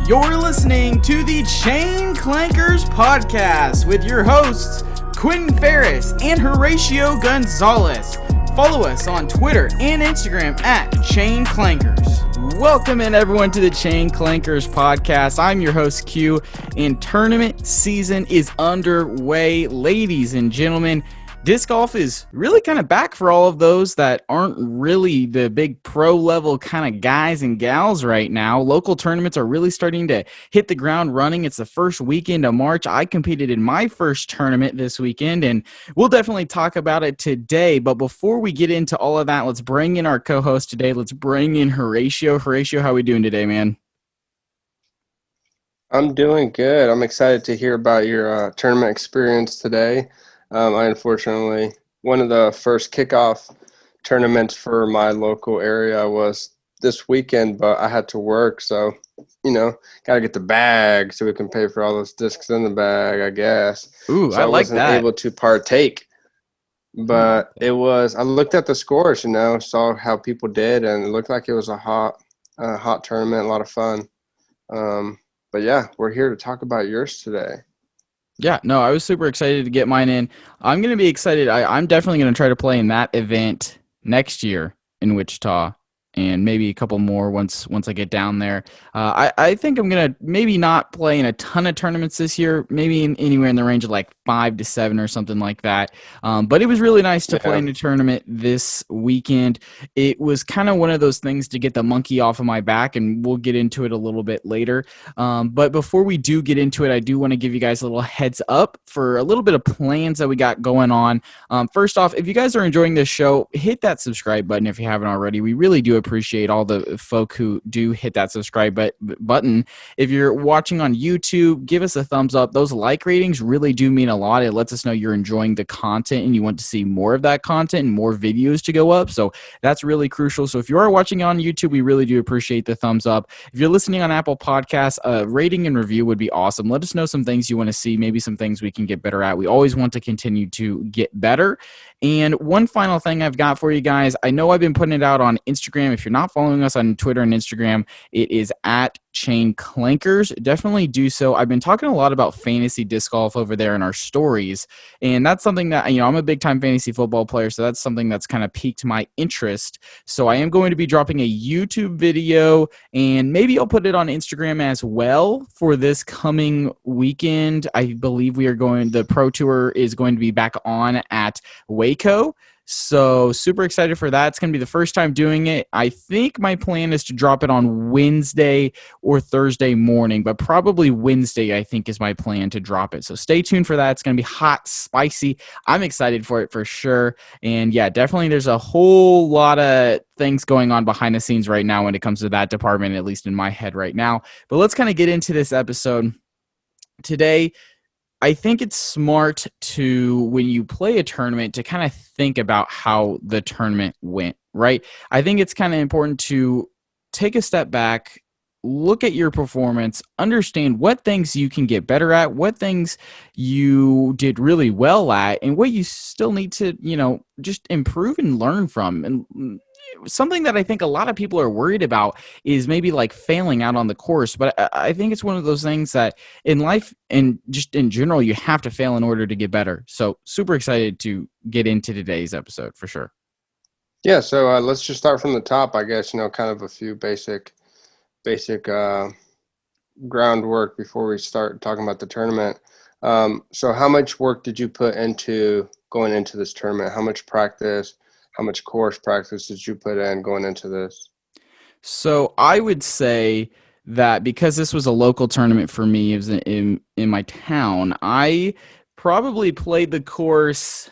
You're listening to the Chain Clankers podcast with your hosts, Quentin Ferris and Horatio Gonzalez. Follow us on Twitter and Instagram at Chain Clankers. Welcome in everyone to the Chain Clankers podcast. I'm your host Q, and tournament season is underway. Ladies and gentlemen, disc golf is really kind of back for all of those that aren't really the big pro level kind of guys and gals right now. Local tournaments are really starting to hit the ground running. It's the first weekend of March. I competed in my first tournament this weekend, and we'll definitely talk about it today. But before we get into all of that, let's bring in our co-host today. Let's bring in Horatio. Horatio, how are we doing today, man? I'm doing good. I'm excited to hear about your tournament experience today. I unfortunately, one of the first kickoff tournaments for my local area was this weekend, but I had to work, so, got to get the bag so we can pay for all those discs in the bag, I guess. Ooh, So I I like wasn't that. able to partake, but I looked at the scores, saw how people did, and it looked like it was a hot tournament, a lot of fun. But yeah, we're here to talk about yours today. Yeah, no, I was super excited to get mine in. I'm going to be excited. I'm definitely going to try to play in that event next year in Wichita, and maybe a couple more once I get down there. I think I'm going to maybe not play in a ton of tournaments this year, maybe anywhere in the range of like 5 to 7 or something like that. But it was really nice to play in a tournament this weekend. It was kind of one of those things to get the monkey off of my back, and we'll get into it a little bit later. But before we do get into it, I do want to give you guys a little heads up for a little bit of plans that we got going on. First off, if you guys are enjoying this show, hit that subscribe button if you haven't already. We really do appreciate all the folk who do hit that subscribe button. If you're watching on YouTube, give us a thumbs up. Those like ratings really do mean a lot. It lets us know you're enjoying the content and you want to see more of that content and more videos to go up. So that's really crucial. So if you are watching on YouTube, we really do appreciate the thumbs up. If you're listening on Apple Podcasts, a rating and review would be awesome. Let us know some things you want to see, maybe some things we can get better at. We always want to continue to get better. And one final thing I've got for you guys, I know I've been putting it out on Instagram. If you're not following us on Twitter and Instagram, it is at Chain Clankers. Definitely do so. I've been talking a lot about fantasy disc golf over there in our stories, and that's something that, I'm a big time fantasy football player, so that's something that's kind of piqued my interest. So I am going to be dropping a YouTube video, and maybe I'll put it on Instagram as well for this coming weekend. I believe the Pro Tour is going to be back on at Waco. So super excited for that. It's going to be the first time doing it. I think my plan is to drop it on Wednesday or Thursday morning, but probably Wednesday, I think, is my plan to drop it. So stay tuned for that. It's going to be hot, spicy. I'm excited for it for sure. And yeah, definitely there's a whole lot of things going on behind the scenes right now when it comes to that department, at least in my head right now. But let's kind of get into this episode today. I think it's smart to, when you play a tournament, to kind of think about how the tournament went, right? I think it's kind of important to take a step back, look at your performance, understand what things you can get better at, what things you did really well at, and what you still need to, just improve and learn from. And something that I think a lot of people are worried about is maybe like failing out on the course. But I think it's one of those things that in life and just in general, you have to fail in order to get better. So super excited to get into today's episode for sure. Yeah, so let's just start from the top, I guess, kind of a few basic groundwork before we start talking about the tournament. So how much work did you put into going into this tournament? How much practice, how much course practice did you put in going into this? So I would say that because this was a local tournament for me, it was in my town, I probably played the course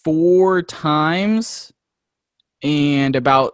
4 times, and about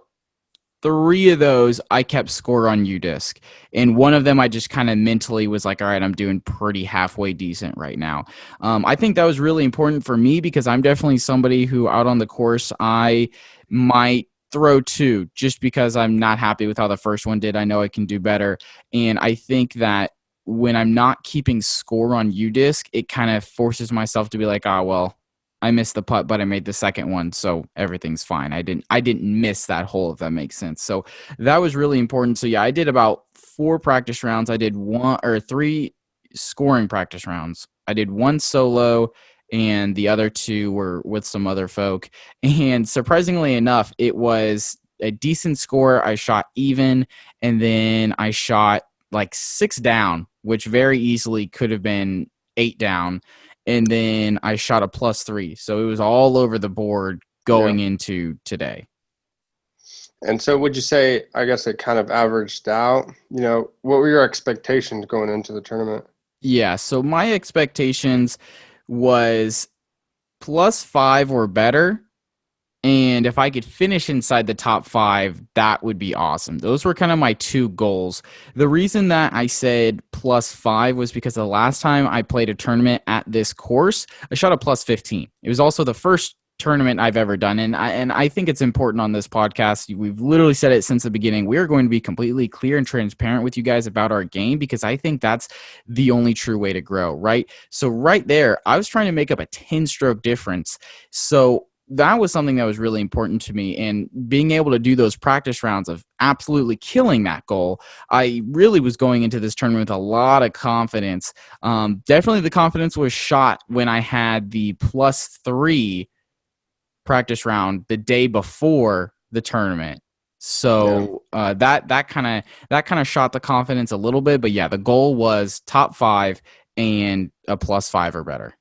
3 of those I kept score on UDisc, and one of them I just kind of mentally was like, all right, I'm doing pretty halfway decent right now. I think that was really important for me because I'm definitely somebody who out on the course I might throw 2 just because I'm not happy with how the first one did. I know I can do better, and I think that when I'm not keeping score on UDisc, it kind of forces myself to be like, well, I missed the putt, but I made the second one, so everything's fine. I didn't miss that hole, if that makes sense. So that was really important. So yeah, I did about 4 practice rounds. I did 3 scoring practice rounds. I did 1 solo, and the other 2 were with some other folk. And surprisingly enough, it was a decent score. I shot even, and then I shot like 6 down, which very easily could have been 8 down. And then I shot a +3. So it was all over the board Yeah. going into today. And so would you say, I guess it kind of averaged out? What were your expectations going into the tournament? Yeah, so my expectations was +5 or better. And if I could finish inside the top 5, that would be awesome. Those were kind of my 2 goals. The reason that I said +5 was because the last time I played a tournament at this course, I shot a +15. It was also the first tournament I've ever done. And I think it's important on this podcast. We've literally said it since the beginning. We're going to be completely clear and transparent with you guys about our game, because I think that's the only true way to grow, right? So right there, I was trying to make up a 10-stroke difference. So that was something that was really important to me, and being able to do those practice rounds of absolutely killing that goal, I really was going into this tournament with a lot of confidence. Definitely the confidence was shot when I had the +3 practice round the day before the tournament. Yeah. So that kind of shot the confidence a little bit. But yeah, the goal was top 5 and a +5 or better.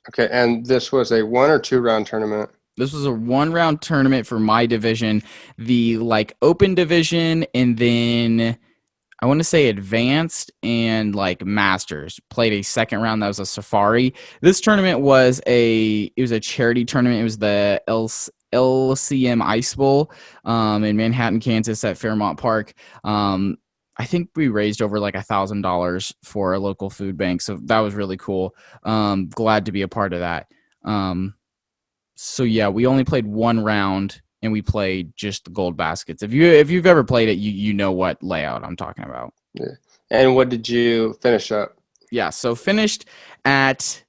Okay, and this was a 1 or 2 round tournament? This was a 1-round tournament for my division, the like open division, and then I want to say advanced and like masters played a second round. That was a safari. This tournament was a charity tournament. It was the LCM Ice Bowl in Manhattan, Kansas at Fairmont Park. I think we raised over like $1,000 for a local food bank, so that was really cool. Glad to be a part of that. So yeah, we only played 1 round, and we played just the gold baskets. If you've ever played it, you know what layout I'm talking about. Yeah. And what did you finish up? Yeah, so finished at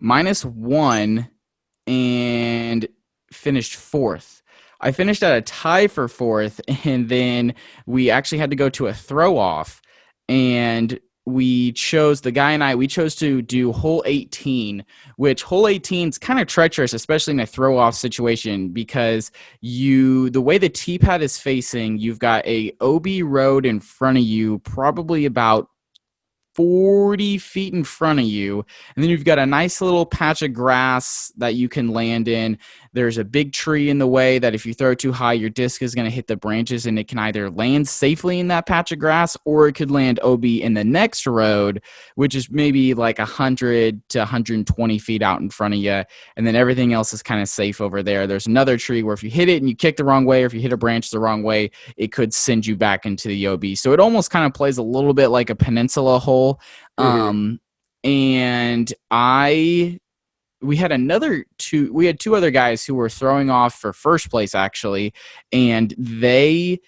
-1 and finished 4th. I finished at a tie for 4th, and then we actually had to go to a throw off, and we chose to do hole 18, which hole 18 is kind of treacherous, especially in a throw off situation, because the way the tee pad is facing, you've got a OB road in front of you, probably about 40 feet in front of you, and then you've got a nice little patch of grass that you can land in. There's a big tree in the way that if you throw too high, your disc is going to hit the branches, and it can either land safely in that patch of grass, or it could land OB in the next road, which is maybe like 100 to 120 feet out in front of you, and then everything else is kind of safe over there. There's another tree where if you hit it and you kick the wrong way, or if you hit a branch the wrong way, it could send you back into the OB. So it almost kind of plays a little bit like a peninsula hole. Mm-hmm. And we had we had 2 other guys who were throwing off for first place, actually, and the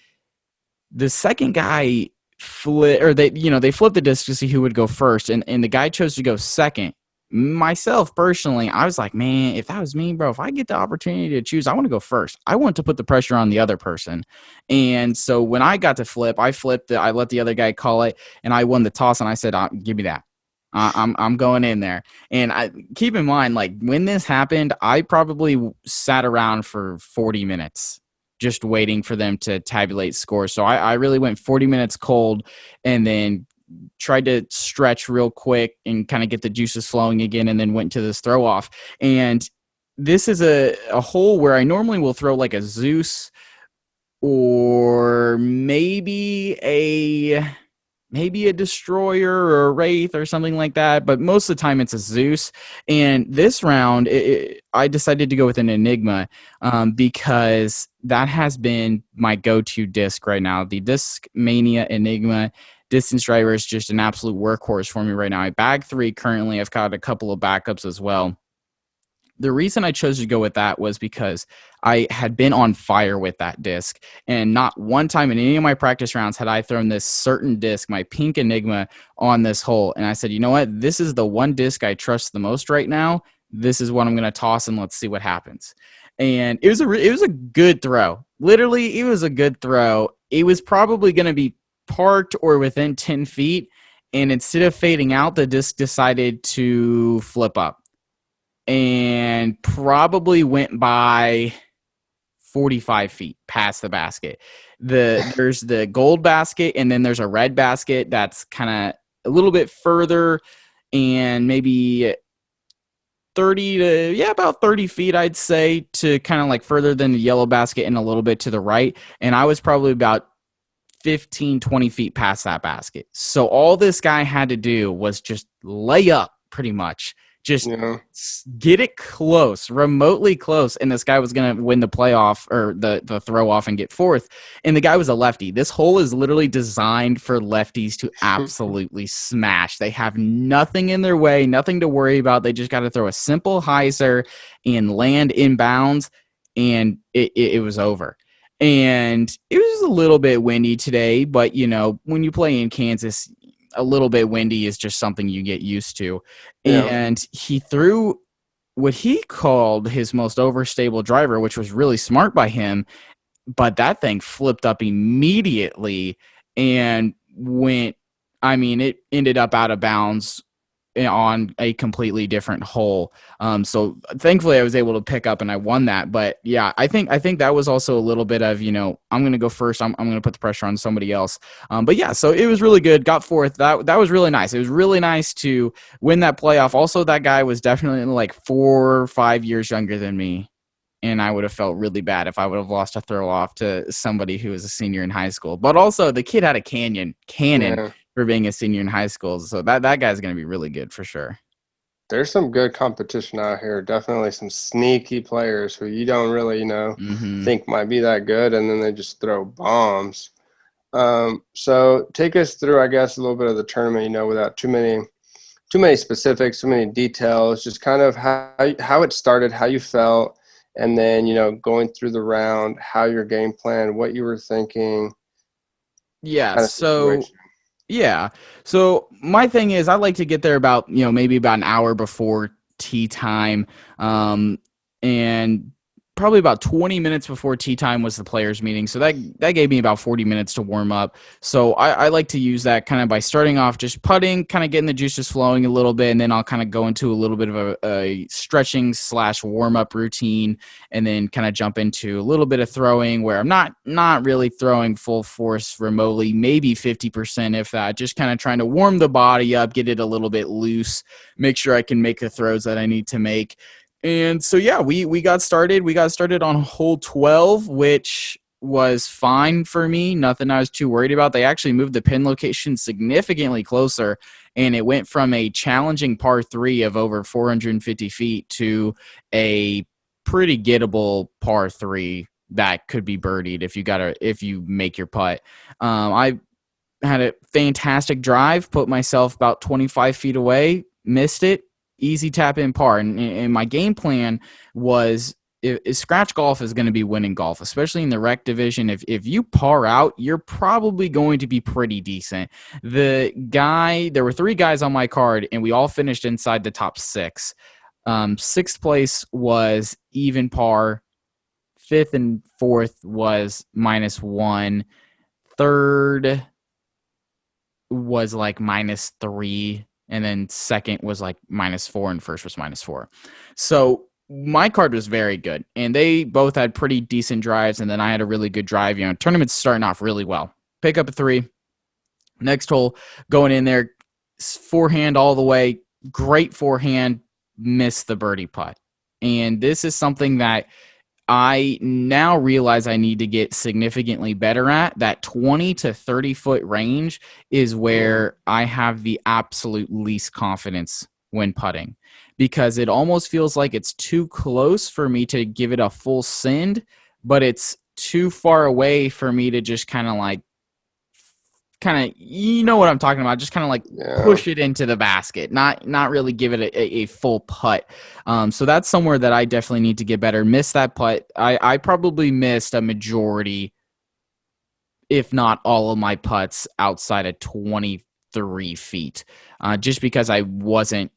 second guy they flipped the disc to see who would go first, and the guy chose to go second. Myself personally, I was like, man, if that was me, bro, if I get the opportunity to choose, I want to go first. I want to put the pressure on the other person. And so when I got to flip, I let the other guy call it, and I won the toss, and I said, give me that. I'm going in there. And I keep in mind, like, when this happened, I probably sat around for 40 minutes just waiting for them to tabulate scores. So I really went 40 minutes cold, and then tried to stretch real quick and kind of get the juices flowing again, and then went to this throw off. And this is a hole where I normally will throw like a Zeus, or maybe a destroyer or a wraith or something like that, but most of the time it's a Zeus. And this round I decided to go with an Enigma, because that has been my go-to disc right now. The Disc Mania Enigma distance driver is just an absolute workhorse for me right now. I bag 3 currently. I've got a couple of backups as well. The reason I chose to go with that was because I had been on fire with that disc, and not one time in any of my practice rounds had I thrown this certain disc, my pink Enigma, on this hole. And I said, you know what? This is the one disc I trust the most right now. This is what I'm going to toss, and let's see what happens. And it was a good throw. Literally, it was a good throw. It was probably going to be parked or within 10 feet. And instead of fading out, the disc decided to flip up and probably went by 45 feet past the basket. There's the gold basket, and then there's a red basket that's kind of a little bit further, and maybe 30 to, yeah, about 30 feet, I'd say, to kind of like further than the yellow basket and a little bit to the right. And I was probably about 15, 20 feet past that basket. So all this guy had to do was just lay up, pretty much. Just Yeah. get it close, remotely close, and this guy was going to win the playoff or the throw off and get fourth. And the guy was a lefty. This hole is literally designed for lefties to absolutely smash. They have nothing in their way, nothing to worry about. They just got to throw a simple hyzer and land inbounds, and it was over. And it was a little bit windy today, but you know, when you play in Kansas, a little bit windy is just something you get used to. Yeah. And he threw what he called his most overstable driver, which was really smart by him, but that thing flipped up immediately and went, I mean, it ended up out of bounds on a completely different hole. So thankfully I was able to pick up and I won that. But yeah, I think that was also a little bit of, you know, I'm going to go first. I'm going to put the pressure on somebody else. But yeah, so it was really good. Got fourth. That was really nice. It was really nice to win that playoff. Also, that guy was definitely like 4 or 5 years younger than me. And I would have felt really bad if I would have lost a throw off to somebody who was a senior in high school. But also, the kid had a cannon Yeah. for being a senior in high school. So that guy's going to be really good for sure. There's some good competition out here. Definitely some sneaky players who you don't really, Mm-hmm. think might be that good, and then they just throw bombs. So take us through, I guess, a little bit of the tournament, without too many specifics, too many details, just kind of how it started, how you felt, and then, going through the round, how your game plan, what you were thinking, Yeah. kind of So situation. yeah. So my thing is I like to get there about, you know, maybe about an hour before tea time. And probably about 20 minutes before tea time was the players meeting. So that gave me about 40 minutes to warm up. So I like to use that kind of by starting off just putting, kind of getting the juices flowing a little bit. And then I'll kind of go into a little bit of a stretching / warm up routine, and then kind of jump into a little bit of throwing where I'm not really throwing full force remotely, maybe 50% if that, just kind of trying to warm the body up, get it a little bit loose, make sure I can make the throws that I need to make. And so yeah, we got started. We got started on hole 12, which was fine for me. Nothing I was too worried about. They actually moved the pin location significantly closer, and it went from a challenging par 3 of over 450 feet to a pretty gettable par 3 that could be birdied if you make your putt. I had a fantastic drive, put myself about 25 feet away, missed it, easy tap in par. And my game plan was, if scratch golf is going to be winning golf, especially in the rec division. If you par out, you're probably going to be pretty decent. There were 3 guys on my card, and we all finished inside the top 6. Sixth place was even par. Fifth and fourth was -1. Third was like -3, and then second was like -4, and first was -4. So my card was very good, and they both had pretty decent drives, and then I had a really good drive. You know, tournament's starting off really well. Pick up a 3. Next hole, going in there, forehand all the way, great forehand, miss the birdie putt. And this is something that I now realize I need to get significantly better at. That 20 to 30 foot range is Yeah. where I have the absolute least confidence when putting, because it almost feels like it's too close for me to give it a full send, but it's too far away for me to just kind of, you know what I'm talking about, just kind of like Yeah. push it into the basket, not really give it a full putt. So that's somewhere that I definitely need to get better. Miss that putt. I probably missed a majority, if not all of my putts outside of 23 feet, just because I wasn't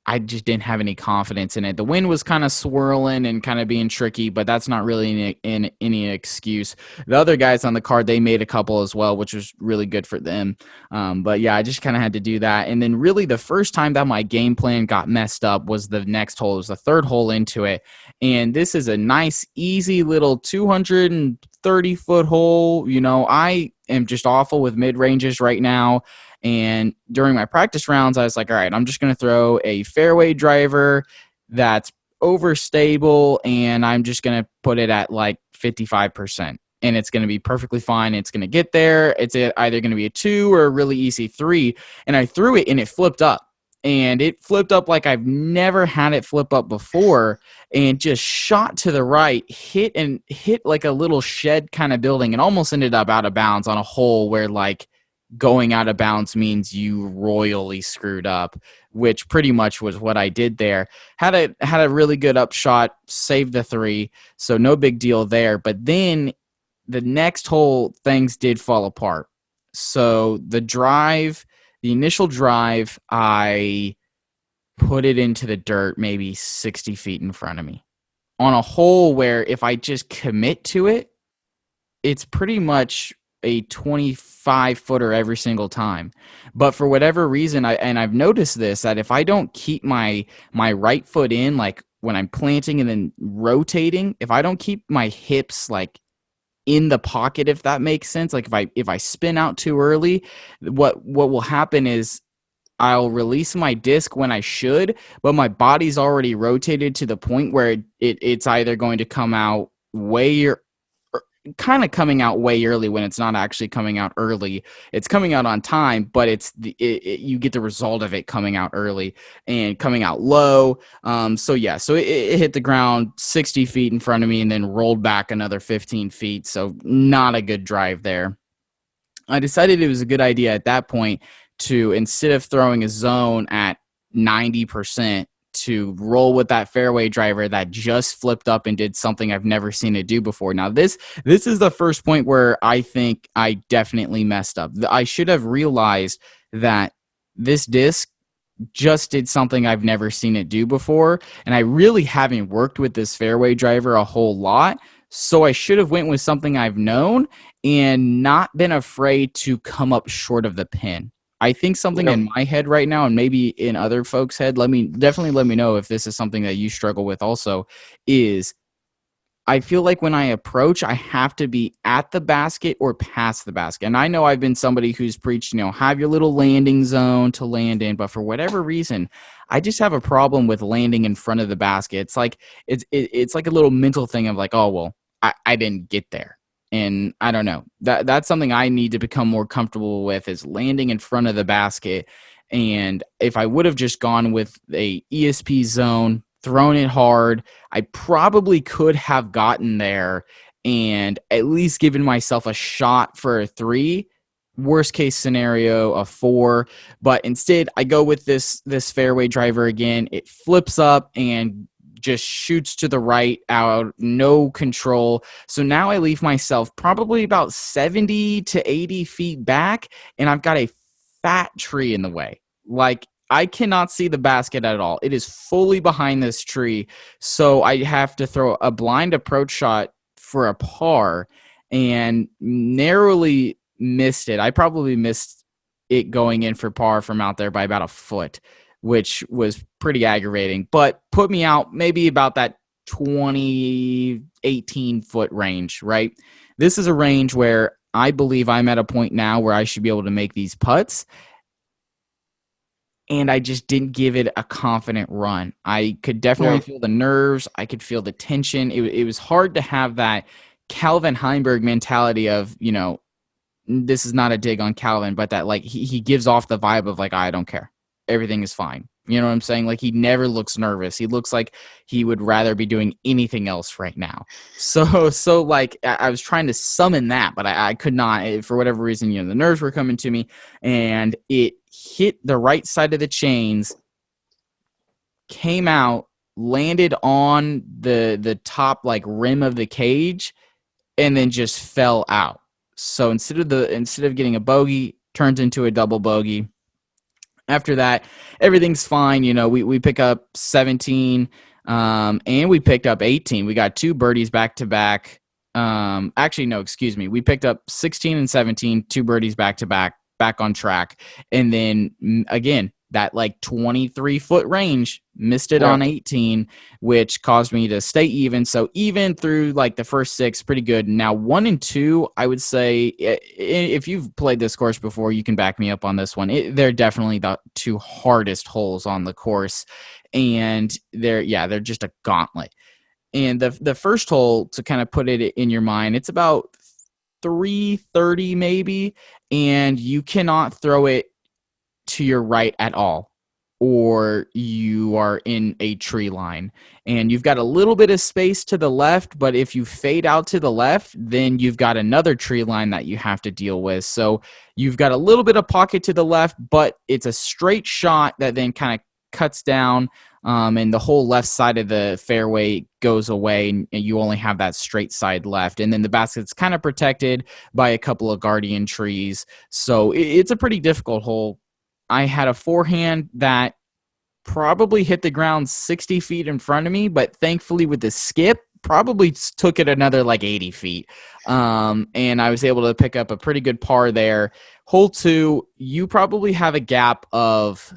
I just didn't have any confidence in it. The wind was kind of swirling and kind of being tricky, but that's not really any excuse. The other guys on the card, they made a couple as well, which was really good for them. But yeah, I just kind of had to do that. And then really the first time that my game plan got messed up was the next hole. It was the third hole into it. And this is a nice, easy little 230-foot hole. I am just awful with mid ranges right now. And during my practice rounds, I was like, all right, I'm just going to throw a fairway driver that's overstable, and I'm just going to put it at like 55%. And it's going to be perfectly fine. It's going to get there. It's either going to be a 2 or a really easy 3. And I threw it, and it flipped up. And it flipped up like I've never had it flip up before, and just shot to the right, hit like a little shed kind of building, and almost ended up out of bounds on a hole where like going out of bounds means you royally screwed up, which pretty much was what I did there. Had a really good upshot, saved the 3, so no big deal there. But then the next hole, things did fall apart. So the initial drive, I put it into the dirt maybe 60 feet in front of me on a hole where if I just commit to it, it's pretty much a 25-footer every single time. But for whatever reason, I've noticed this, that if I don't keep my right foot in, like when I'm planting and then rotating, if I don't keep my hips like in the pocket, if that makes sense, like if I spin out too early, what will happen is I'll release my disc when I should, but my body's already rotated to the point where it's either going to come out way, kind of coming out way early when it's not actually coming out early. It's coming out on time, but you get the result of it coming out early and coming out low. So it hit the ground 60 feet in front of me and then rolled back another 15 feet. So not a good drive there. I decided it was a good idea at that point to, instead of throwing a zone at 90%, to roll with that fairway driver that just flipped up and did something I've never seen it do before. Now, this is the first point where I think I definitely messed up. I should have realized that this disc just did something I've never seen it do before, and I really haven't worked with this fairway driver a whole lot. So I should have went with something I've known and not been afraid to come up short of the pin. I think something Yep. in my head right now, and maybe in other folks' head, definitely let me know if this is something that you struggle with also, is I feel like when I approach, I have to be at the basket or past the basket. And I know I've been somebody who's preached, have your little landing zone to land in, but for whatever reason, I just have a problem with landing in front of the basket. It's like it's like a little mental thing of like, oh well, I didn't get there. And I don't know. That's something I need to become more comfortable with, is landing in front of the basket. And if I would have just gone with a ESP zone, thrown it hard, I probably could have gotten there and at least given myself a shot for a 3. Worst case scenario, a 4. But instead, I go with this fairway driver again. It flips up and just shoots to the right out, no control. So now I leave myself probably about 70 to 80 feet back, and I've got a fat tree in the way. Like, I cannot see the basket at all. It is fully behind this tree. So I have to throw a blind approach shot for a par and narrowly missed it. I probably missed it going in for par from out there by about a foot, which was pretty aggravating, but put me out maybe about that 20, 18-foot range, right? This is a range where I believe I'm at a point now where I should be able to make these putts, and I just didn't give it a confident run. I could definitely Yeah. feel the nerves. I could feel the tension. It was hard to have that Calvin Heimberg mentality of, this is not a dig on Calvin, but that like he gives off the vibe of like, I don't care. Everything is fine. You know what I'm saying? Like, he never looks nervous. He looks like he would rather be doing anything else right now. So like I was trying to summon that, but I could not, for whatever reason. The nerves were coming to me, and it hit the right side of the chains, came out, landed on the top like rim of the cage, and then just fell out. So instead of getting a bogey, turns into a double bogey. After that, everything's fine. We pick up 17, and we picked up 18. We got two birdies back to back. Actually, no, excuse me. We picked up 16 and 17, two birdies back to back, back on track. And then again, that like 23-foot range, missed it Yeah. on 18, which caused me to stay even. So even through like the first six, pretty good. Now 1 and 2, I would say, if you've played this course before, you can back me up on this one. They're definitely the two hardest holes on the course, and they're just a gauntlet. And the first hole, to kind of put it in your mind, it's about 330 maybe, and you cannot throw it to your right at all, or you are in a tree line. And you've got a little bit of space to the left, but if you fade out to the left, then you've got another tree line that you have to deal with. So you've got a little bit of pocket to the left, but it's a straight shot that then kind of cuts down, and the whole left side of the fairway goes away, and you only have that straight side left. And then the basket's kind of protected by a couple of guardian trees. So it's a pretty difficult hole. I had a forehand that probably hit the ground 60 feet in front of me, but thankfully with the skip, probably took it another like 80 feet. And I was able to pick up a pretty good par there. Hole 2, you probably have a gap of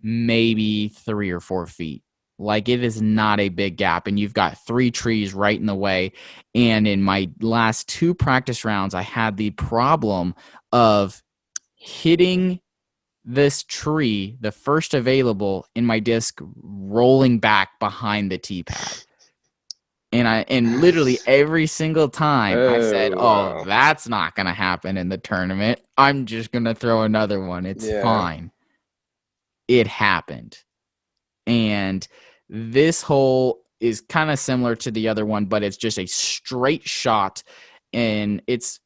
maybe 3 or 4 feet. Like, it is not a big gap, and you've got 3 trees right in the way. And in my last 2 practice rounds, I had the problem of hitting this tree, the first available, in my disc rolling back behind the tee pad. And literally every single time I said, "Oh, Wow. that's not going to happen in the tournament. I'm just going to throw another one. It's Yeah. fine." It happened. And this hole is kind of similar to the other one, but it's just a straight shot, and it's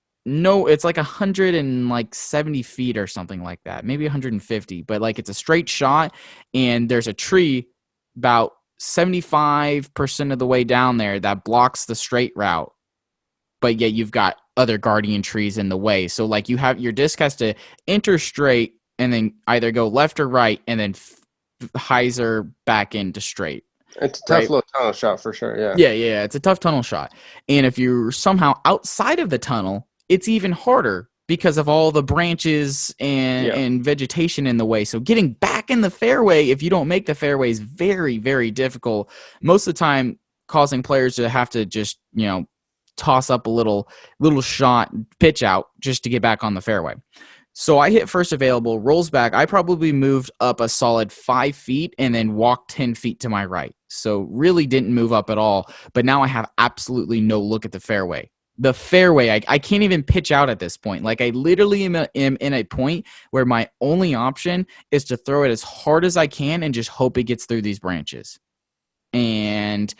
like 170 feet or something like that, maybe 150, but like it's a straight shot, and there's a tree about 75% of the way down there that blocks the straight route, but yet you've got other guardian trees in the way. So like your disc has to enter straight and then either go left or right, and then hyzer back into straight, It's a tough right? little tunnel shot for sure. Yeah. Yeah, it's a tough tunnel shot. And if you're somehow outside of the tunnel, it's even harder because of all the branches and, Yeah. and vegetation in the way. So getting back in the fairway, if you don't make the fairway, is very, very difficult. Most of the time, causing players to have to just, toss up a little shot, pitch out just to get back on the fairway. So I hit first available, rolls back. I probably moved up a solid 5 feet and then walked 10 feet to my right. So really didn't move up at all. But now I have absolutely no look at the fairway. The fairway, I can't even pitch out at this point. Like, I literally am in a point where my only option is to throw it as hard as I can and just hope it gets through these branches. And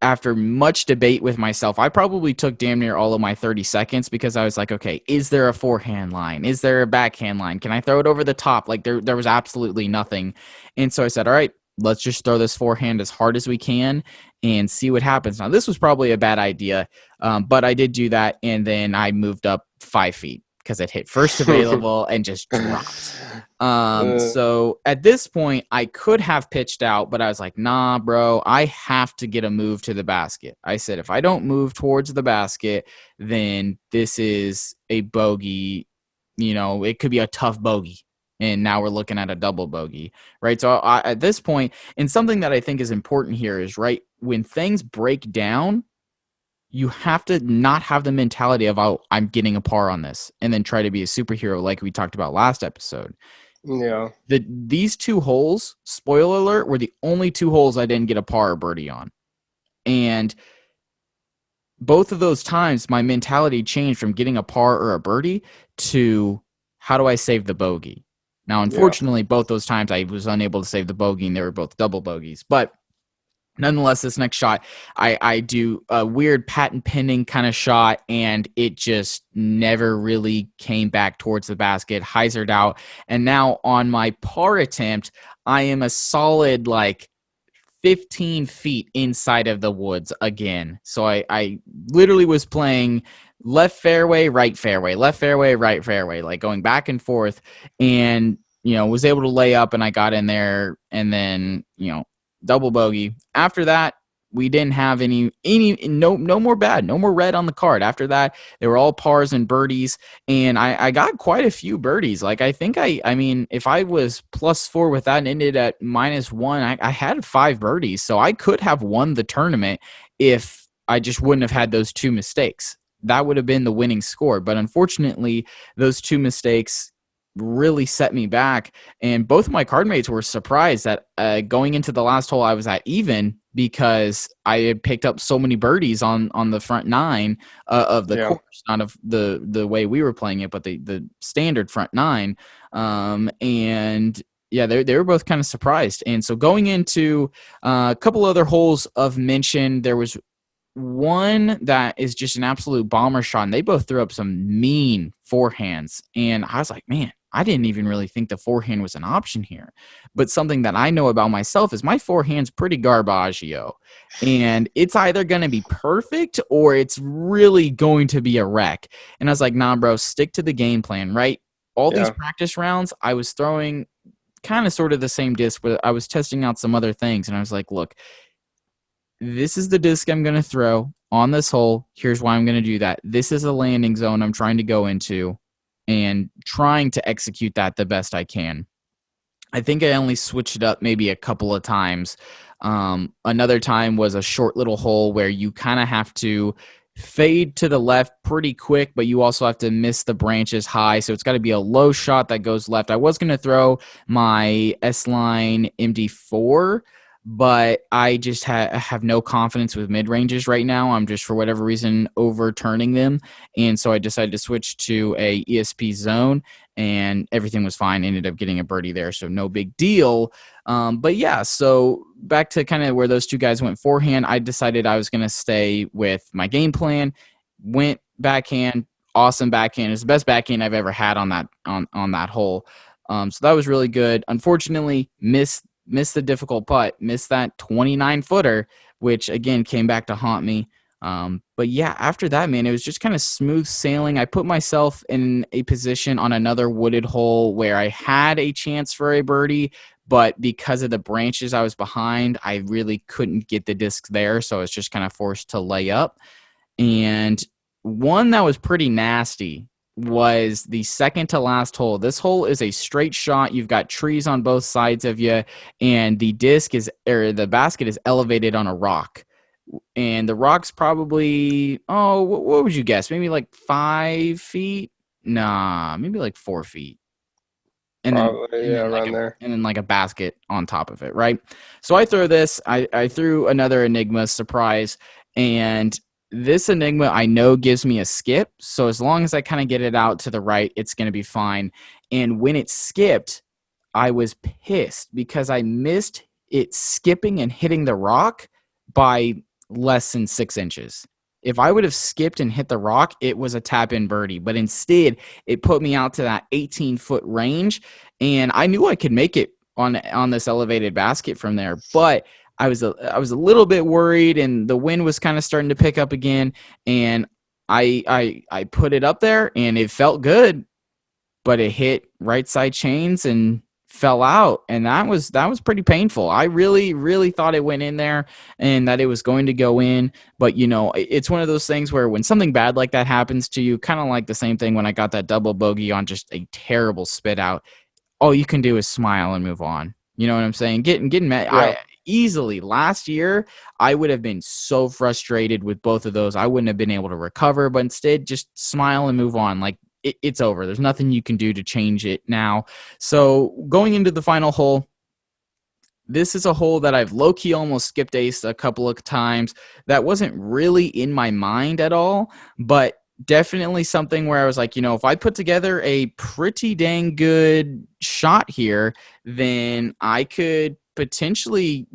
after much debate with myself, I probably took damn near all of my 30 seconds, because I was like, okay, is there a forehand line? Is there a backhand line? Can I throw it over the top? Like, there was absolutely nothing. And so I said, all right, let's just throw this forehand as hard as we can and see what happens. Now, this was probably a bad idea, but I did do that, and then I moved up 5 feet because it hit first available and just dropped. So at this point, I could have pitched out, but I was like, nah, bro, I have to get a move to the basket. I said, if I don't move towards the basket, then this is a bogey. It could be a tough bogey. And now we're looking at a double bogey, right? So at this point, and something that I think is important here is, right, when things break down, you have to not have the mentality of, oh, I'm getting a par on this, and then try to be a superhero like we talked about last episode. Yeah. These 2 holes, spoiler alert, were the only 2 holes I didn't get a par or birdie on. And both of those times, my mentality changed from getting a par or a birdie to, how do I save the bogey? Now, unfortunately, both those times I was unable to save the bogey, and they were both double bogeys. But nonetheless, this next shot, I do a weird patent pending kind of shot, and it just never really came back towards the basket, hyzered out. And now on my par attempt, I am a solid like 15 feet inside of the woods again. So I literally was playing left fairway, right fairway, left fairway, right fairway, like going back and forth. And was able to lay up and I got in there, and then, double bogey. After that, we didn't have no more bad, no more red on the card. After that, they were all pars and birdies, and I got quite a few birdies. Like, I think I mean, if I was +4 with that and ended at -1, I had 5 birdies, so I could have won the tournament if I just wouldn't have had those 2 mistakes. That would have been the winning score, but unfortunately, those 2 mistakes really set me back. And both of my card mates were surprised that going into the last hole I was at even, because I had picked up so many birdies on the front 9 of the Yeah. course, not of the way we were playing it, but the standard front 9. And yeah, they were both kind of surprised. And so going into a couple other holes of mention, there was one that is just an absolute bomber shot, and they both threw up some mean forehands. And I was like, man, I didn't even really think the forehand was an option here. But something that I know about myself is my forehand's pretty garbaggio. And it's either going to be perfect or it's really going to be a wreck. And I was like, nah, bro, stick to the game plan, right? All these Yeah. practice rounds, I was throwing kind of sort of the same disc, but I was testing out some other things. And I was like, look, this is the disc I'm going to throw on this hole. Here's why I'm going to do that. This is a landing zone I'm trying to go into and trying to execute that the best I can. I think I only switched it up maybe a couple of times. Another time was a short little hole where you kind of have to fade to the left pretty quick, but you also have to miss the branches high. So it's got to be a low shot that goes left. I was going to throw my S-Line MD4, but I just have no confidence with mid-ranges right now. I'm just, for whatever reason, overturning them. And so I decided to switch to a ESP zone, and everything was fine. Ended up getting a birdie there, so no big deal. But yeah, so back to kind of where those two guys went forehand, I decided I was going to stay with my game plan. Went backhand, awesome backhand. It's the best backhand I've ever had on that hole. So that was really good. Unfortunately, missed the difficult putt, missed that 29-footer, which again came back to haunt me. But yeah, after that, man, it was just kind of smooth sailing. I put myself in a position on another wooded hole where I had a chance for a birdie, but because of the branches I was behind, I really couldn't get the disc there. So I was just kind of forced to lay up. And one that was pretty nasty was the second to last hole. This hole is a straight shot. You've got trees on both sides of you, and the basket is elevated on a rock. And the rock's probably, what would you guess? Maybe like 5 feet? Nah, maybe like 4 feet. And then Probably, yeah, around there. like a basket on top of it, right? So I throw this. I threw another Enigma surprise, and this Enigma I know gives me a skip. So as long as I kind of get it out to the right, it's going to be fine. And when it skipped, I was pissed because I missed it skipping and hitting the rock by less than 6 inches. If I would have skipped and hit the rock, it was a tap-in birdie. But instead, it put me out to that 18-foot range, and I knew I could make it on this elevated basket from there. But I was a little bit worried, and the wind was kind of starting to pick up again. And I put it up there, and it felt good, but it hit right side chains and fell out, and that was pretty painful. I really thought it went in there and that it was going to go in, but it's one of those things where when something bad like that happens to you, kind of like the same thing when I got that double bogey on just a terrible spit out, all you can do is smile and move on. You know what I'm saying? Getting mad. Yeah. I easily last year I would have been so frustrated with both of those. I wouldn't have been able to recover, but instead just smile and move on. Like, it's over. There's nothing you can do to change it now. So going into the final hole, this is a hole that I've low-key almost skipped ace a couple of times. That wasn't really in my mind at all, but definitely something where I was like, if I put together a pretty dang good shot here, then I could potentially,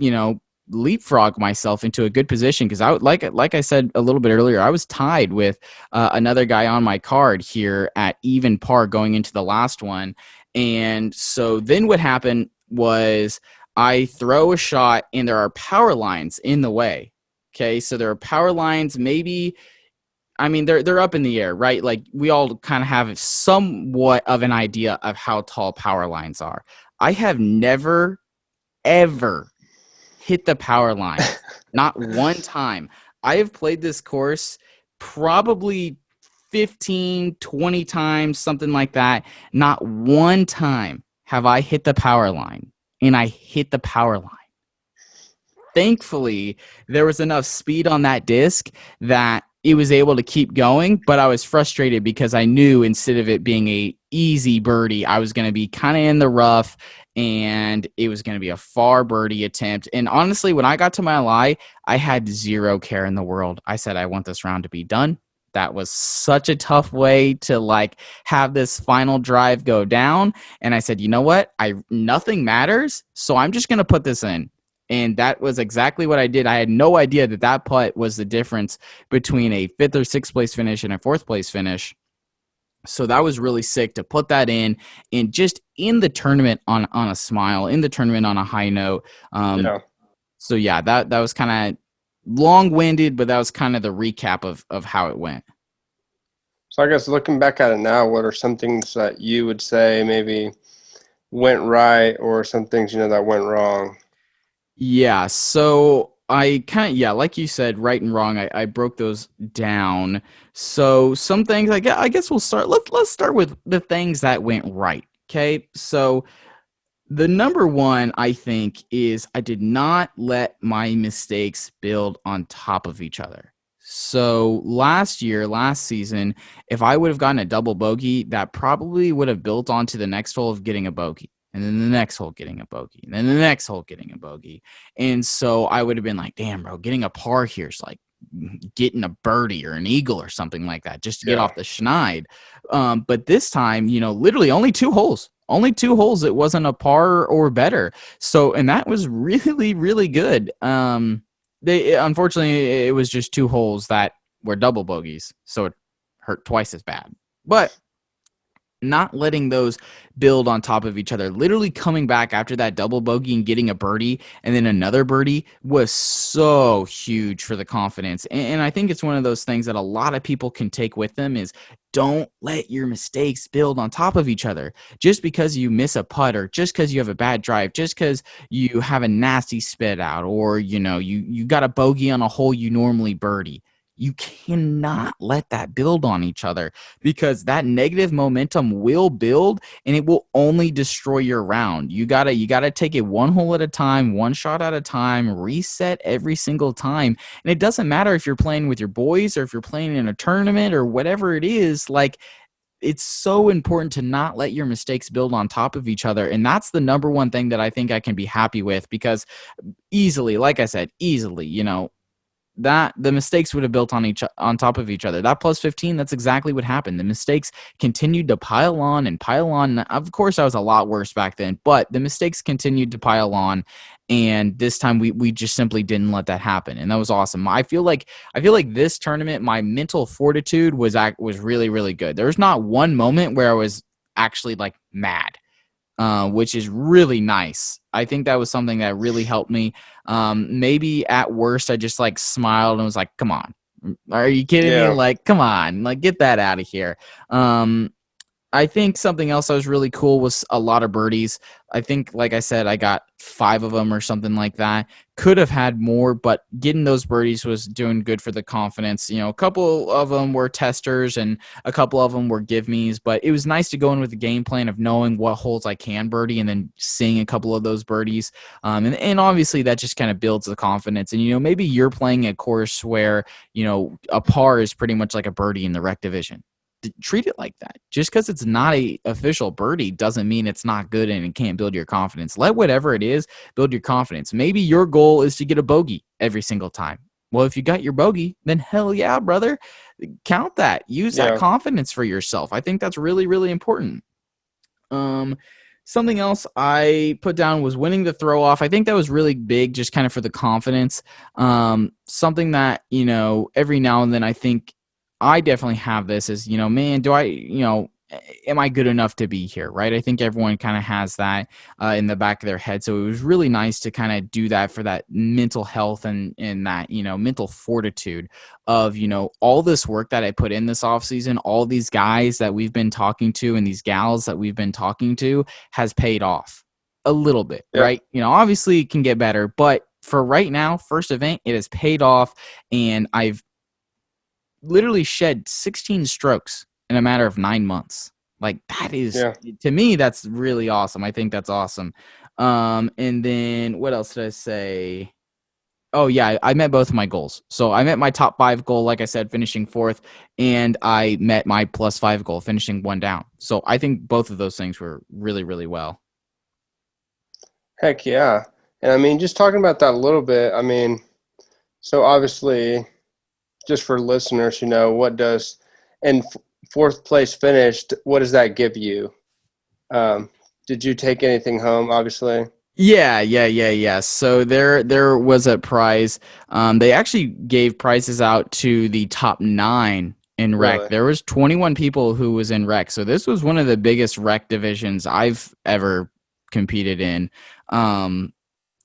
leapfrog myself into a good position, because like I said a little bit earlier, I was tied with another guy on my card here at even par going into the last one. And so then what happened was I throw a shot and there are power lines in the way. Okay, so there are power lines maybe I mean, they're up in the air, right? Like we all kind of have somewhat of an idea of how tall power lines are. I have never ever hit the power line, not one time. I have played this course probably 15, 20 times, something like that. Not one time have I hit the power line, and I hit the power line. Thankfully, there was enough speed on that disc that it was able to keep going, but I was frustrated because I knew instead of it being a easy birdie, I was going to be kind of in the rough and it was going to be a far birdie attempt. And honestly, when I got to my lie, I had zero care in the world. I said, I want this round to be done. That was such a tough way to like have this final drive go down. And I said, you know what? Nothing matters. So I'm just going to put this in. And that was exactly what I did. I had no idea that that putt was the difference between a fifth or sixth place finish and a fourth place finish. So that was really sick to put that in and just in the tournament on a smile, in the tournament on a high note. Yeah. So yeah, that was kind of long winded, but that was kind of the recap of how it went. So I guess looking back at it now, what are some things that you would say maybe went right, or some things that went wrong? Yeah, so I kind of, yeah, like you said, right and wrong. I broke those down. So some things, I guess we'll start. Let's start with the things that went right. Okay, so the number one, I think, is I did not let my mistakes build on top of each other. So last season, if I would have gotten a double bogey, that probably would have built onto the next hole of getting a bogey. And then the next hole getting a bogey. And then the next hole getting a bogey. And so I would have been like, damn, bro, getting a par here is like getting a birdie or an eagle or something like that just to get Yeah. off the schneid. But this time, literally only 2 holes. Only 2 holes. It wasn't a par or better. So, and that was really, really good. Unfortunately, it was just 2 holes that were double bogeys, so it hurt twice as bad. But not letting those build on top of each other, literally coming back after that double bogey and getting a birdie and then another birdie was so huge for the confidence. And I think it's one of those things that a lot of people can take with them is don't let your mistakes build on top of each other. Just because you miss a putt or just because you have a bad drive, just because you have a nasty spit out or, you got a bogey on a hole you normally birdie. You cannot let that build on each other because that negative momentum will build and it will only destroy your round. You gotta take it one hole at a time, one shot at a time, reset every single time. And it doesn't matter if you're playing with your boys or if you're playing in a tournament or whatever it is, like it's so important to not let your mistakes build on top of each other. And that's the number one thing that I think I can be happy with because easily, like I said, easily, that the mistakes would have built on top of each other. That plus 15, that's exactly what happened. The mistakes continued to pile on and pile on. Of course, I was a lot worse back then, but the mistakes continued to pile on. And this time we just simply didn't let that happen. And that was awesome. I feel like this tournament, my mental fortitude was really, really good. There was not one moment where I was actually like mad. Which is really nice. I think that was something that really helped me. Maybe at worst, I just like smiled and was like, come on. Are you kidding me? Yeah. Like, come on, like get that out of here. I think something else that was really cool was a lot of birdies. I think, like I said, I got 5 of them or something like that. Could have had more, but getting those birdies was doing good for the confidence. A couple of them were testers and a couple of them were give me's, but it was nice to go in with a game plan of knowing what holes I can birdie and then seeing a couple of those birdies. And obviously that just kind of builds the confidence. And, maybe you're playing a course where, a par is pretty much like a birdie in the rec division. Treat it like that. Just because it's not a official birdie doesn't mean it's not good and it can't build your confidence. Let whatever it is build your confidence. Maybe your goal is to get a bogey every single time. Well, if you got your bogey, then hell yeah, brother. Count that. Use that Yeah. confidence for yourself. I think that's really, really important. Something else I put down was winning the throw off. I think that was really big, just kind of for the confidence. Something that, every now and then I think I definitely have this is, man, do I, am I good enough to be here, right? I think everyone kind of has that in the back of their head. So it was really nice to kind of do that for that mental health and that, mental fortitude of, all this work that I put in this off season, all these guys that we've been talking to and these gals that we've been talking to has paid off a little bit, Yeah. right? Obviously it can get better, but for right now, first event, it has paid off, and I've literally shed 16 strokes in a matter of 9 months. Like, that is, Yeah. to me, that's really awesome. I think that's awesome. And then what else did I say? Oh yeah, I met both of my goals. So I met my top 5 goal, like I said, finishing 4th, and I met my +5 goal, finishing 1 down. So I think both of those things were really, really well. Heck yeah. And I mean, just talking about that a little bit, I mean, so obviously, just for listeners, what does, and fourth place finished, what does that give you? Um, did you take anything home, obviously? Yeah. So there was a prize. They actually gave prizes out to the top 9 in rec. Really? There was 21 people who was in rec. So this was one of the biggest rec divisions I've ever competed in.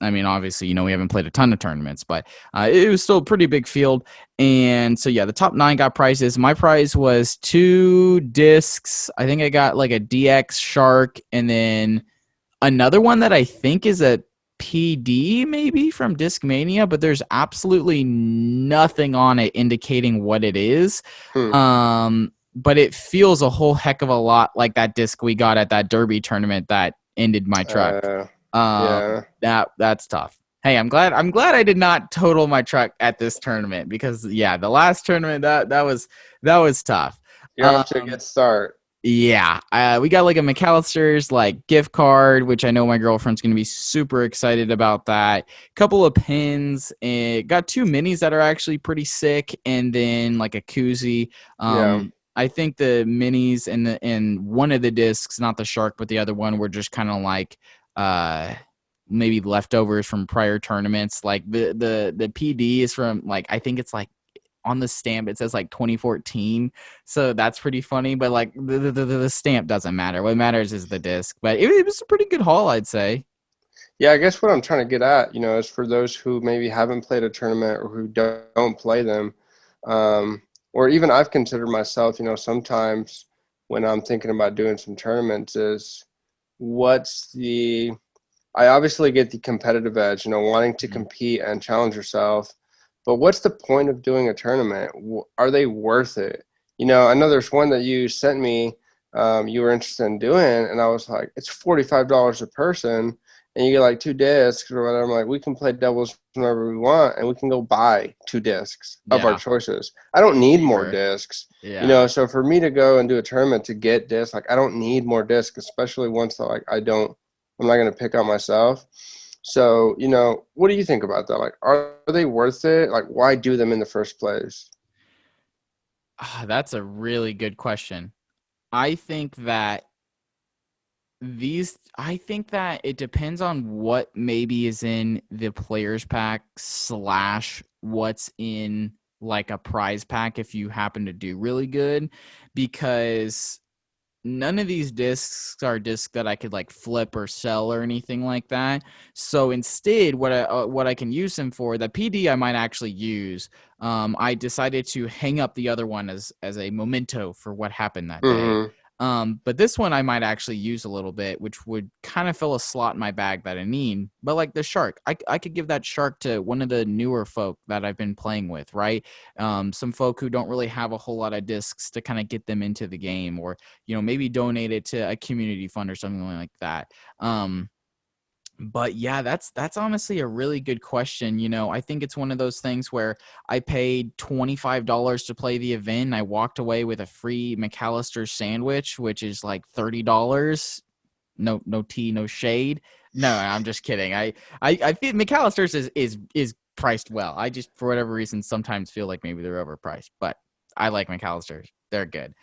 I mean, obviously, we haven't played a ton of tournaments, but it was still a pretty big field. And so, yeah, the top 9 got prizes. My prize was 2 discs. I think I got like a DX Shark, and then another one that I think is a PD maybe from Discmania, but there's absolutely nothing on it indicating what it is. Hmm. But it feels a whole heck of a lot like that disc we got at that Derby tournament that ended my truck. Yeah. That's tough. Hey, I'm glad I did not total my truck at this tournament, because yeah, the last tournament that was tough. You're off to a Um, good start. yeah, we got like a McAllister's like gift card, which I know my girlfriend's gonna be super excited about that. Couple of pins, and got 2 minis that are actually pretty sick, and then like a koozie. Yeah. I think the minis and one of the discs, not the shark, but the other one, were just kind of like uh maybe leftovers from prior tournaments. Like the PD is from, like, I think it's like on the stamp it says like 2014, so that's pretty funny, but like the stamp doesn't matter. What matters is the disc. But it was a pretty good haul, I'd say. Yeah, I guess what I'm trying to get at, is for those who maybe haven't played a tournament or who don't play them, um, or even I've considered myself, sometimes when I'm thinking about doing some tournaments is what's the, I obviously get the competitive edge, wanting to Mhm. compete and challenge yourself, but what's the point of doing a tournament? Are they worth it? I know there's one that you sent me, you were interested in doing, and I was like, it's $45 a person, and you get like 2 discs or whatever. I'm like, we can play doubles whenever we want, and we can go buy 2 discs of our Yeah, choices. I don't it's need more cheaper. discs. Yeah. So for me to go and do a tournament to get discs, like I don't need more discs, especially once that like I'm not going to pick on myself. So, what do you think about that? Like, are they worth it? Like, why do them in the first place? That's a really good question. I think that I think that it depends on what maybe is in the players pack slash what's in like a prize pack if you happen to do really good, because none of these discs are discs that I could like flip or sell or anything like that. So instead, what I can use them for, the PD I might actually use. I decided to hang up the other one as a memento for what happened that day. Mm-hmm. But this one I might actually use a little bit, which would kind of fill a slot in my bag that I need. But like the shark, I could give that shark to one of the newer folk that I've been playing with, right? Some folk who don't really have a whole lot of discs to kind of get them into the game, or maybe donate it to a community fund or something like that. But yeah, that's honestly a really good question. I think it's one of those things where I paid $25 to play the event, and I walked away with a free McAllister sandwich, which is like $30. No tea, no shade. No, I'm just kidding. I feel McAllister's is priced well. I just, for whatever reason, sometimes feel like maybe they're overpriced. But I like McAllister's. They're good.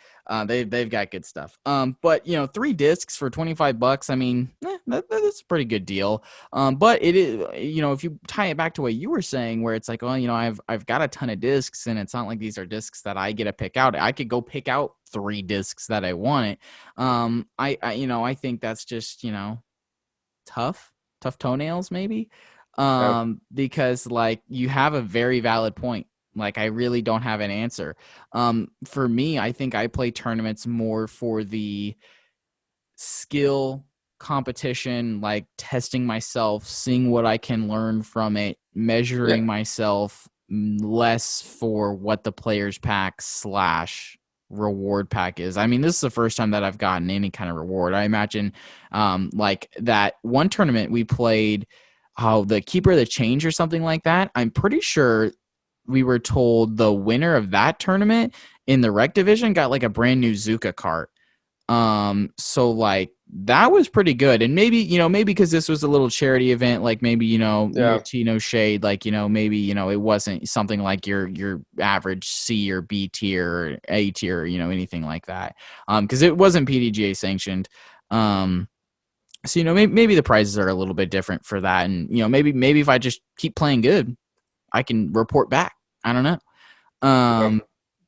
They've got good stuff. But 3 discs for $25. I mean, that's a pretty good deal. But it is, if you tie it back to what you were saying, where it's like, well, I've got a ton of discs, and it's not like these are discs that I get to pick out. I could go pick out 3 discs that I want. I think that's just tough, tough toenails maybe. Yeah, Because like you have a very valid point. Like I really don't have an answer. For me, I think I play tournaments more for the skill competition, like testing myself, seeing what I can learn from it, yeah, measuring myself, less for what the players pack slash reward pack is. I mean, this is the first time that I've gotten any kind of reward. I imagine like that one tournament we played, the keeper of the change or something like that. I'm pretty sure we were told the winner of that tournament in the rec division got like a brand new Zuka cart. So like that was pretty good. And maybe, maybe because this was a little charity event, like maybe, no yeah, tea, no shade, like, maybe, it wasn't something like your average C or B tier or A tier, anything like that. Because it wasn't PDGA sanctioned. So, maybe the prizes are a little bit different for that. And, maybe if I just keep playing good, I can report back. I don't know. yeah.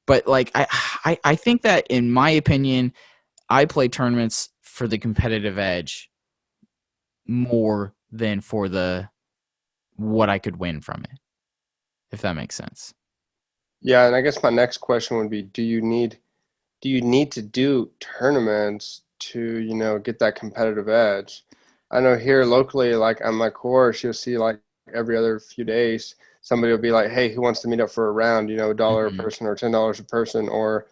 But like I think that in my opinion, I play tournaments for the competitive edge more than for the what I could win from it, if that makes sense. Yeah, and I guess my next question would be, do you need to do tournaments to, get that competitive edge? I know here locally, like on my course, you'll see like every other few days, somebody will be like, hey, who wants to meet up for a round, a dollar a Mm-hmm. person or $10 a person, or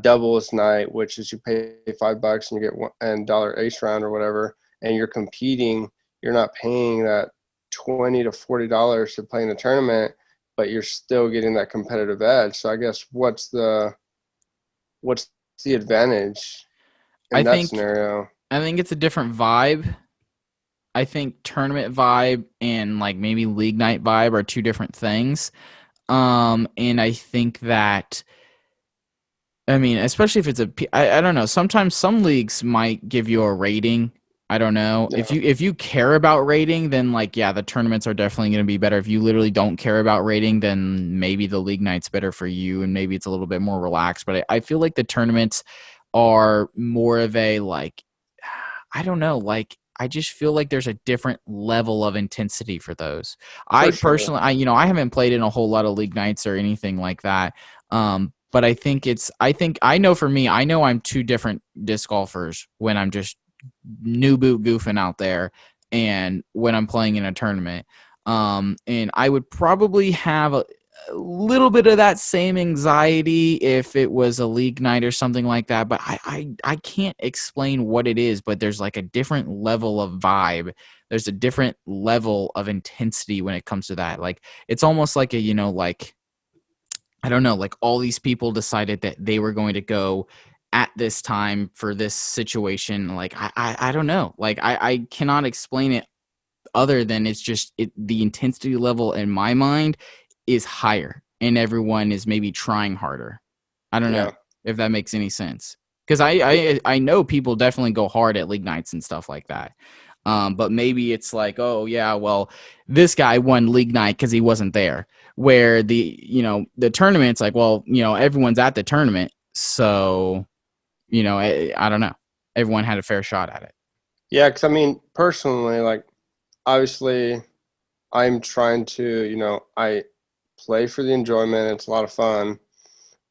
doubles night, which is you pay $5 and you get one and dollar ace round or whatever, and you're competing, you're not paying that $20 to $40 to play in a tournament, but you're still getting that competitive edge. So I guess what's the advantage I in that think scenario? I think it's a different vibe. I think tournament vibe and like maybe league night vibe are two different things. And I think that I mean, especially if it's I don't know. Sometimes some leagues might give you a rating. I don't know. If Yeah, you care about rating, then like yeah, the tournaments are definitely going to be better. If you literally don't care about rating, then maybe the league night's better for you, and maybe it's a little bit more relaxed. But I feel like the tournaments are more of a like I don't know, like I just feel like there's a different level of intensity for those. I for sure. personally, I haven't played in a whole lot of league nights or anything like that. But I think I know for me, I know I'm two different disc golfers when I'm just new boot goofing out there and when I'm playing in a tournament. And I would probably have a little bit of that same anxiety if it was a league night or something like that, but I can't explain what it is, but there's like a different level of vibe. There's a different level of intensity when it comes to that. Like it's almost like a, like I don't know, like all these people decided that they were going to go at this time for this situation. Like I don't know. Like I cannot explain it other than it's just the intensity level in my mind is higher and everyone is maybe trying harder. I don't know Yeah. if that makes any sense. Because I know people definitely go hard at league nights and stuff like that. But maybe it's like, oh yeah, well, this guy won league night because he wasn't there. Where the tournament's like, well, everyone's at the tournament, so I don't know. Everyone had a fair shot at it. Yeah, because I mean, personally, like obviously, I'm trying to, I play for the enjoyment. It's a lot of fun,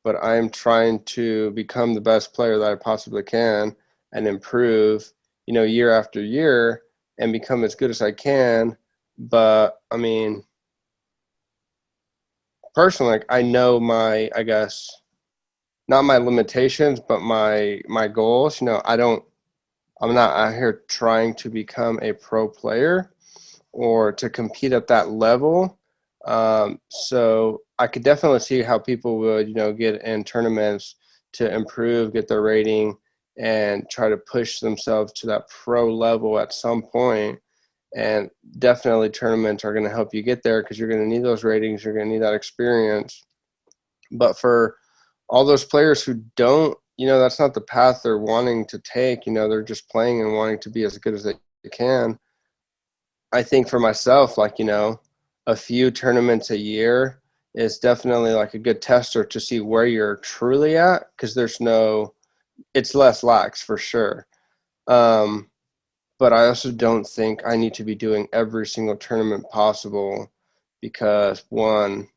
but I'm trying to become the best player that I possibly can and improve, year after year and become as good as I can. But I mean, personally, like, I know my, I guess, not my limitations, but my goals. I'm not out here trying to become a pro player or to compete at that level. So I could definitely see how people would, get in tournaments to improve, get their rating, and try to push themselves to that pro level at some point. And definitely tournaments are going to help you get there because you're going to need those ratings, you're going to need that experience. But for all those players who don't, that's not the path they're wanting to take. They're just playing and wanting to be as good as they can. I think for myself, like, a few tournaments a year is definitely like a good tester to see where you're truly at, because it's less lax for sure. Um, but I also don't think I need to be doing every single tournament possible, because one,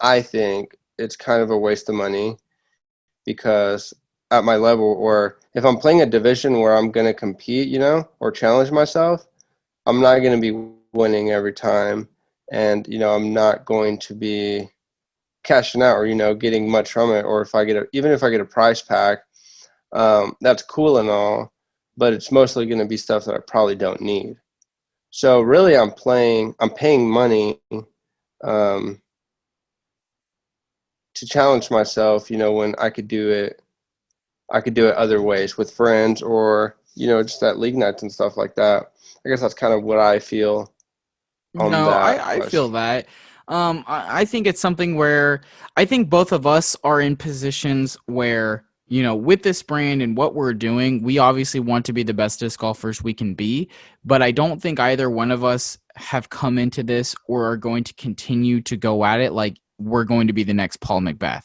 I think it's kind of a waste of money, because at my level, or if I'm playing a division where I'm going to compete, or challenge myself, I'm not going to be winning every time. And, I'm not going to be cashing out or, getting much from it. Or even if I get a prize pack, that's cool and all, but it's mostly going to be stuff that I probably don't need. So really I'm paying money, um, to challenge myself, when I could do it other ways with friends, or, just at league nights and stuff like that. I guess that's kind of what I feel on No, that I feel question. that. I think it's something where I think both of us are in positions where, with this brand and what we're doing, we obviously want to be the best disc golfers we can be. But I don't think either one of us have come into this or are going to continue to go at it like we're going to be the next Paul McBeth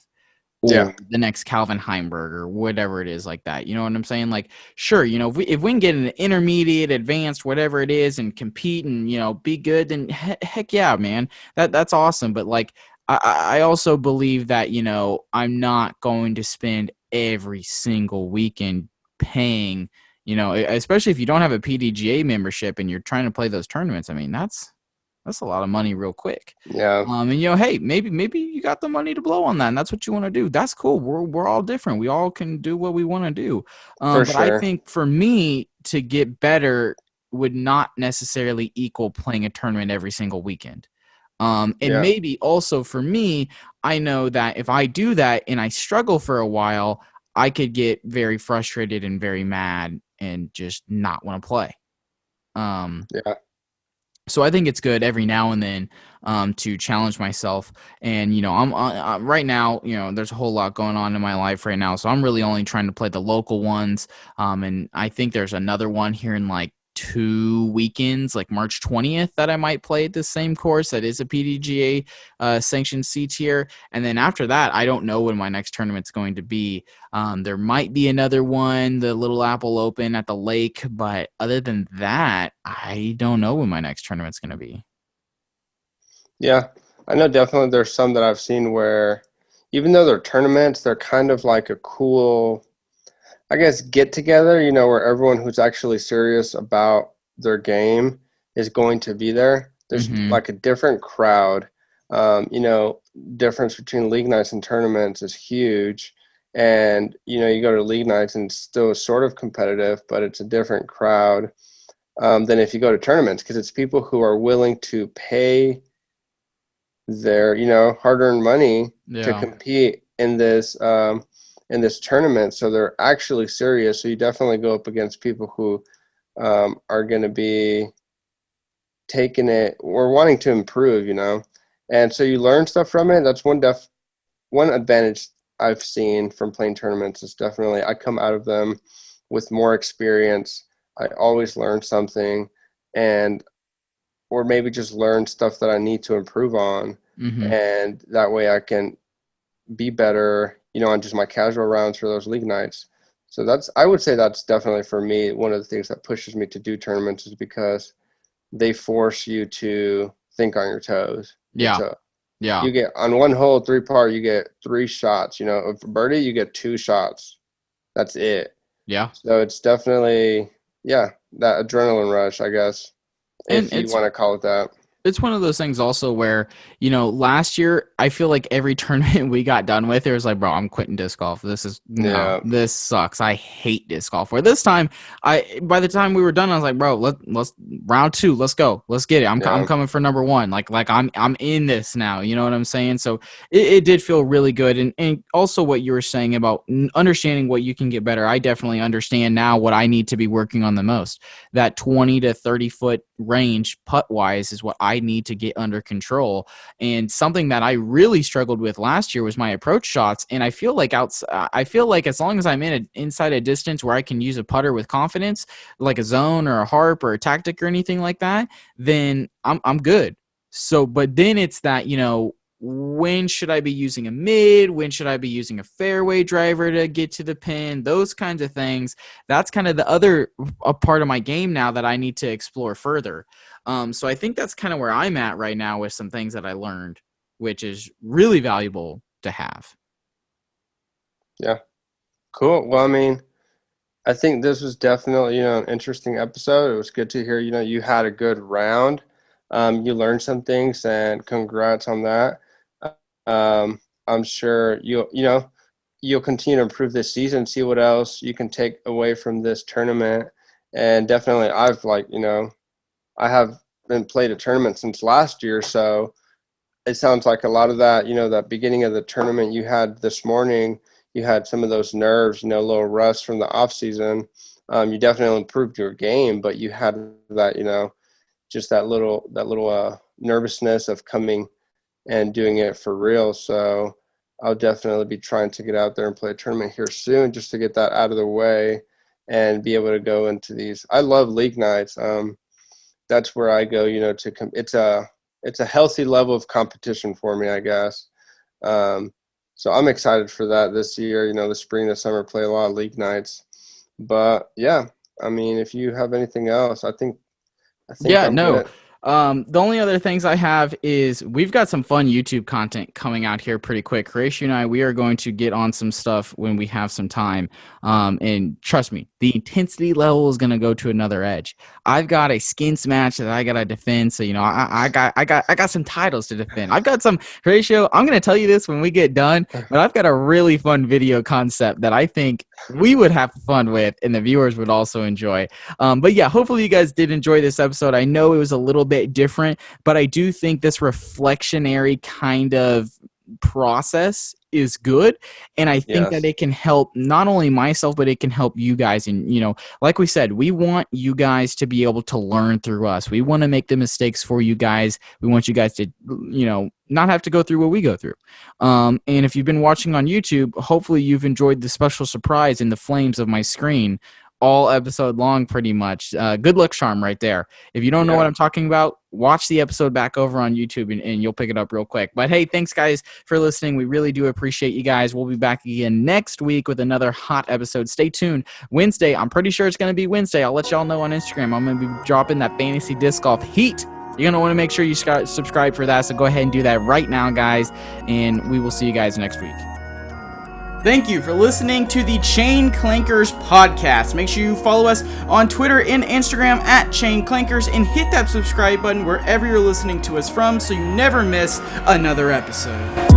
Yeah. or the next Calvin Heimberg or whatever it is like that. You know what I'm saying? Like, sure, if we can get an intermediate, advanced, whatever it is, and compete and be good, then heck yeah, man, that's awesome. But like, I also believe that I'm not going to spend every single weekend paying. Especially if you don't have a PDGA membership and you're trying to play those tournaments. I mean, that's a lot of money real quick. Yeah. And hey, maybe you got the money to blow on that, and that's what you want to do. That's cool. We're all different. We all can do what we want to do. For But I sure. think for me to get better would not necessarily equal playing a tournament every single weekend. And Yeah. maybe also for me, I know that if I do that and I struggle for a while, I could get very frustrated and very mad and just not want to play. Um, Yeah. so I think it's good every now and then to challenge myself. And I'm right now. There's a whole lot going on in my life right now, so I'm really only trying to play the local ones. And I think there's another one here in like 2 weekends, like March 20th, that I might play at the same course. That is a PDGA sanctioned C tier. And then after that, I don't know when my next tournament's going to be. There might be another one, the Little Apple Open at the lake, but other than that, I don't know when my next tournament's going to be. Yeah. I know definitely there's some that I've seen where, even though they're tournaments, they're kind of like a cool, I guess, get together, where everyone who's actually serious about their game is going to be there. There's Mm-hmm. like a different crowd. Difference between league nights and tournaments is huge. And, you go to league nights and it's still sort of competitive, but it's a different crowd, than if you go to tournaments, because it's people who are willing to pay their, hard-earned money to Yeah. compete in this tournament. So they're actually serious. So you definitely go up against people who, are going to be taking it or wanting to improve, and so you learn stuff from it. That's one advantage I've seen from playing tournaments is definitely I come out of them with more experience. I always learn something, and or maybe just learn stuff that I need to improve on, Mm-hmm. and that way I can be better, on just my casual rounds for those league nights. So I would say that's definitely for me one of the things that pushes me to do tournaments, is because they force you to think on your toes. Yeah. Yeah. You get on one hole, three par, you get three shots. If birdie, you get two shots. That's it. Yeah. So it's definitely, yeah, that adrenaline rush, I guess, And if you want to call it that. it's one of those things also where, last year I feel like every tournament we got done with, it was like, bro, I'm quitting disc golf. Yeah, This sucks. I hate disc golf. Where this time, by the time we were done, I was like, bro, let's round two, let's go, let's get it. I'm yeah, coming for number one. Like I'm in this now. You know what I'm saying? So it did feel really good. And also what you were saying about understanding what you can get better. I definitely understand now what I need to be working on the most. That 20 to 30 foot range putt wise is what I I need to get under control. And something that I really struggled with last year was my approach shots. And I feel like as long as I'm inside a distance where I can use a putter with confidence, like a zone or a harp or a tactic or anything like that, then I'm good. So, but then it's that, when should I be using a mid? When should I be using a fairway driver to get to the pin? Those kinds of things. That's kind of the other a part of my game now that I need to explore further. So I think that's kind of where I'm at right now with some things that I learned, which is really valuable to have. Yeah. Cool. Well, I mean, I think this was definitely, an interesting episode. It was good to hear, you had a good round. You learned some things, and congrats on that. I'm sure you'll continue to improve this season, see what else you can take away from this tournament. And definitely, I have been played a tournament since last year, so it sounds like a lot of that, that beginning of the tournament you had this morning, you had some of those nerves, a little rust from the off season. You definitely improved your game, but you had that, just that little nervousness of coming and doing it for real. So I'll definitely be trying to get out there and play a tournament here soon, just to get that out of the way and be able to go into these. I love league nights. That's where I go, it's a healthy level of competition for me, I guess. So I'm excited for that this year. The spring, the summer, play a lot of league nights. But yeah, I mean, if you have anything else, I think Yeah, I'm no. good. The only other things I have is we've got some fun YouTube content coming out here pretty quick. Horatio and I, we are going to get on some stuff when we have some time. And trust me, the intensity level is going to go to another edge. I've got a skins match that I got to defend. So, I got some titles to defend. I've got some Horatio. I'm going to tell you this when we get done, but I've got a really fun video concept that I think we would have fun with and the viewers would also enjoy. But yeah, hopefully you guys did enjoy this episode. I know it was a little bit different, but I do think this reflectionary kind of process is good, and I think that Yes. it can help not only myself, but it can help you guys. And like we said, we want you guys to be able to learn through us. We want to make the mistakes for you guys. We want you guys to not have to go through what we go through. And if you've been watching on YouTube, hopefully you've enjoyed the special surprise in the flames of my screen all episode long, pretty much. Good luck charm right there. If you don't know what I'm talking about, watch the episode back over on YouTube and you'll pick it up real quick. But hey, thanks guys for listening. We really do appreciate you guys. We'll be back again next week with another hot episode. Stay tuned. Wednesday, I'm pretty sure it's going to be Wednesday. I'll let y'all know on Instagram. I'm going to be dropping that fantasy disc golf heat. You're going to want to make sure you subscribe for that. So go ahead and do that right now, guys. And we will see you guys next week. Thank you for listening to the Chain Clankers podcast. Make sure you follow us on Twitter and Instagram at Chain Clankers and hit that subscribe button wherever you're listening to us from so you never miss another episode.